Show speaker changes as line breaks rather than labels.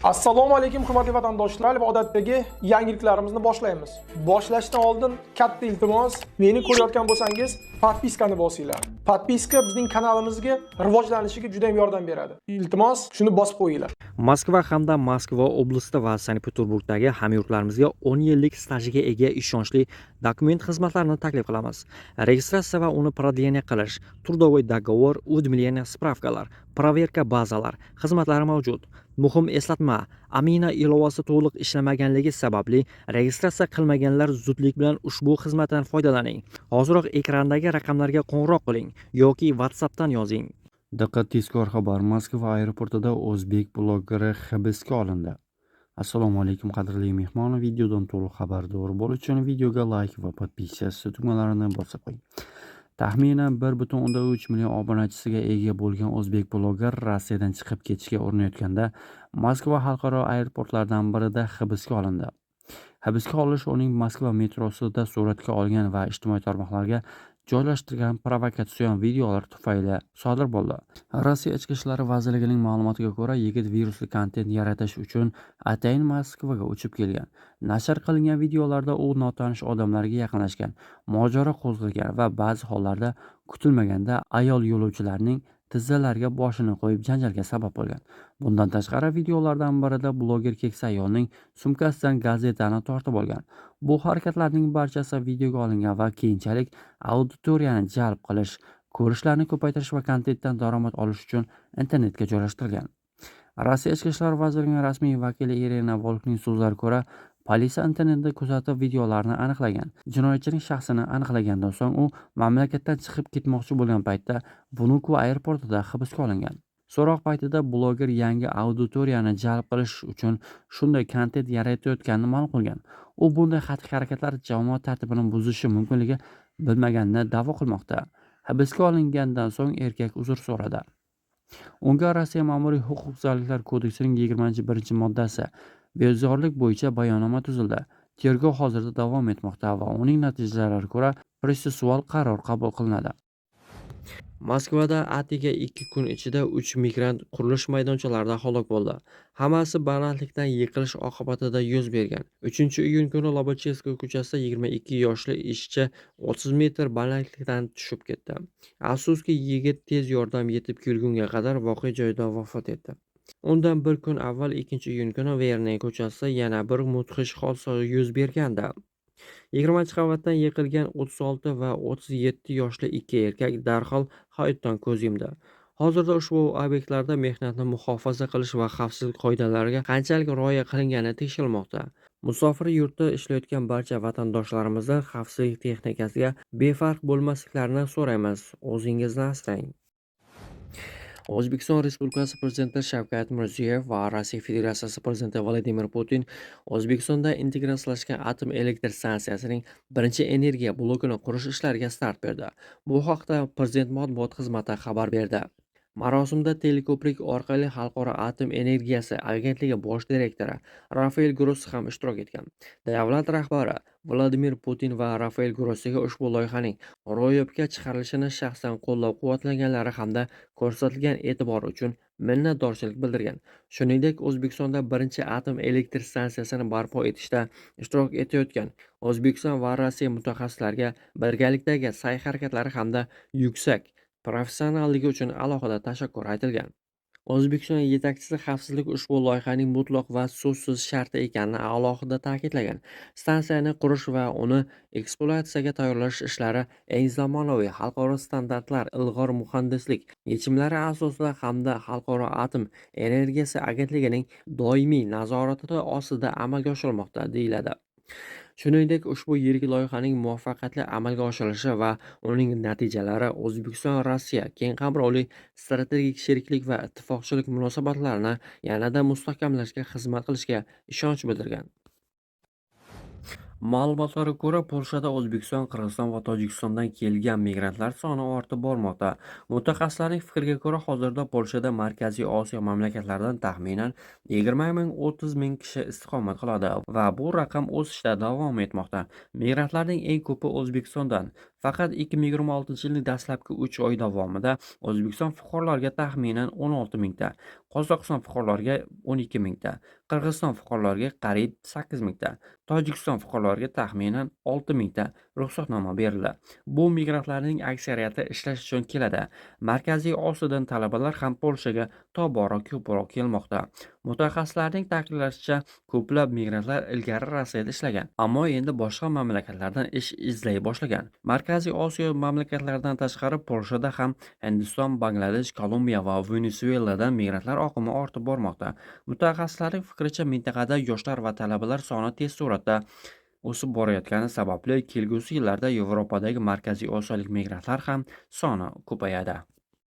Assalomu alaykum hurmatli vatandoshlar va odatdagi yangiliklarimizni boshlaymiz. Boshlashdan oldin katta iltimos, meni ko'rayotgan bo'lsangiz, podpiskani bosinglar. Podpiska bizning kanalimizga rivojlanishiga juda ham yordam beradi. Iltimos, shuni bosib qo'yinglar.
Moskva hamda Moskva oblasti va Sankt-Peterburgdagi hamyurtlarimizga 10 yillik stajiga ega ishonchli dokument xizmatlarini taklif qilamiz. Registratsiya va uni продление qilish, трудовой договор, уведомление, spravkalar, проверка bazalar xizmatlari mavjud. Muhim eslatma, Amina ilovasi to'liq ishlamaganligi sababli registratsiya qilmaganlar zudlik bilan ushbu xizmatdan foydalaning. Hoziroq ekrandagi raqamlarga qo'ng'iroq qiling yoki WhatsAppdan yozing.
Diqqat, tezkor xabar. Moskva aeroportida o'zbek blogeri hibsga olindi. Assalomu alaykum qadrli mehmon, videodan to'liq xabardor bo'lish uchun videoga like va podpiska tugmalarini bosib qo'ying. Taxminan 1,3 million obunachisiga ega bo'lgan o'zbek bloger Rossiyadan chiqib ketishga urinayotganda Moskva xalqaro aeroportlaridan birida hibsga olindi. Hibsga olish uning Moskva metrosida suratga olgan va ijtimoiy tarmoqlarga joylashtirgan provokatsion videolar tufayli sodir bo'ldi. Rossiya Ichki ishlar vazirligining ma'lumotiga ko'ra, yigit virusli kontent yaratish uchun atayin Moskvaga uchib kelgan. Nashr qilingan videolarda u notanish odamlarga yaqinlashgan, mojaro qo'zg'agan va ba'zi hollarda kutilmaganda ayol yo'lovchilarning tizzalariga boshini qo'yib janjalga sabab bo'lgan. Bundan tashqari videolardan birida bloger keksa ayolning sumkasidan gazetani tortib olgan. Bu harakatlarning barchasi videoga olingan va keyinchalik auditoriyani jalb qilish, ko'rishlarni ko'paytirish va kontentdan daromad olish uchun internetga joylashtirilgan. Rossiya Ichki ishlar vazirligining rasmiy vakili Irina Volkning so'zlariga ko'ra, politsiya internetda kuzatib videolarni aniqlagan. Jinoyatchining shaxsini aniqlagandan so'ng u mamlakatdan chiqib ketmoqchi bo'lgan paytda Vnukovo aeroportida hibsga olingan. So'roq paytida bloger yangi auditoriyani jalb qilish uchun shunday kontent yaratayotganini ma'lum qilgan. U bunday xatti-harakatlar jamoat tartibini buzishi mumkinligi bilmaganini da'vo qilmoqda. Hibsga olingandan so'ng erkak uzr so'radi. Unga Rossiya Ma'muriy huquqbuzarliklar kodeksining 21-moddasi bezorilik bo'yicha bayonnoma tuzildi. Tergov hozirda davom etmoqda va uning natijalariga ko'ra protsessual qaror qabul qilinadi.
Moskvada atigi 2 kun ichida 3 migrant qurilish maydonchalarida halok bo'ldi. Hammasi balandlikdan yiqilish oqibatida yuz bergan. 3-iyun kuni Lobachevskiy ko'chasida 22 yoshli ishchi 30 metr balandlikdan tushib ketdi. Afsuski, yigit tez yordam yetib kelgunga qadar voqea joyida vafot etdi. Undan bir kun avval 2-iyun kuni Verniy ko'chasida yana bir mudhish hodisa yuz bergandi. 20-qavatdan yiqilgan 36 va 37 yoshli ikki erkak darhol hayotdan ko'z yumdi. Hozirda ushbu obyektlarda mehnatni muhofaza qilish va xavfsizlik qoidalariga qanchalik rioya qilingani tekshirilmoqda. Musofir yurtda ishlayotgan barcha vatandoshlarimizni xavfsizlik texnikasiga befarq bo'lmasliklarini so'raymiz. O'zingizni asrang. O'zbekiston Respublikasi Prezidenti Shavkat Mirziyoyev va Rossiya Federatsiyasi Prezidenti Vladimir Putin O'zbekistonda integratsiyalashgan atom elektr stansiyasining birinchi energiya blokini qurish ishlariga start berdi. Bu haqda Prezident matbuot xizmati xabar berdi. Marosimda teleko'prik orqali Xalqaro atom energiyasi agentligi bosh direktori Rafael Grossi ham ishtirok etgan. Davlat rahbari Vladimir Putin va Rafael Grossiga ushbu loyihaning ro'yobga chiqarilishini shaxsan qo'llab-quvvatlaganlari hamda ko'rsatilgan e'tibor uchun minnatdorchilik bildirgan. Shuningdek, O'zbekistonda birinchi atom elektr stansiyasini barpo etishda ishtirok etayotgan O'zbekiston va Rossiya mutaxassislariga birgalikdagi sa'y-harakatlari hamda yuksak professionalligi uchun alohida tashakkur aytilgan. O'zbekiston yetakchisi xavfsizlik ushbu loyihaning mutlaq va so'zsiz sharti ekanini alohida ta'kidlagan. Stansiyani qurish va uni ekspluatatsiyaga tayyorlash ishlari eng zamonaviy xalqaro standartlar, ilg'or muhandislik yechimlari asosida hamda Xalqaro atom energiyasi agentligining doimiy nazorati ostida amalga oshirilmoqda, deyiladi. Shuningdek, ushbu yirik loyihaning muvaffaqiyatli amalga oshirilishi va uning natijalari O'zbekiston-Rossiya keng qamrovli strategik sheriklik va ittifoqchilik munosabatlarini yanada mustahkamlashga xizmat qilishiga ishonch bildirgan. Ma'lumotlarga ko'ra, Polshada O'zbekiston, Qirg'iziston va Tojikistondan kelgan migrantlar soni ortib bormoqda. Mutaxassislarning fikriga ko'ra, hozirda Polshada Markaziy Osiyo mamlakatlaridan taxminan 20 ming 30 ming kishi istiqomat qiladi va bu raqam o'sishda davom etmoqda. Migrantlarning eng ko'pi O'zbekistondan, Faqat 2026-yilning dastlabki 3 oy davomida O'zbekiston fuqarolariga taxminan 16 mingta, Qozog'iston fuqarolariga 12 mingta, Qirg'iziston fuqarolariga qariyb 8 mingta, Tojikiston fuqarolariga taxminan 6 mingta ruxsatnoma berildi. Bu migrantlarning aksariyati ishlash uchun keladi. Markaziy Osiyodan talabalar ham Polshaga tobora ko'proq kelmoqda. Mutaxassislarning ta'kidlashicha, ko'plab migrantlar ilgari Rossiyada ishlagan, ammo endi boshqa mamlakatlardan ish izlay boshlagan. Markaziy Osiyo mamlakatlaridan tashqari Polshada ham Hindiston, Bangladesh, Kolumbiya va Venesueladan migrantlar oqimi ortib bormoqda. Mutaxassislarning fikricha, mintaqada yoshlar va talabalar soni tez sur'atda o'sib borayotgani sababli kelgusi yillarda Yevropadagi markaziy osiyolik migrantlar ham soni ko'payadi.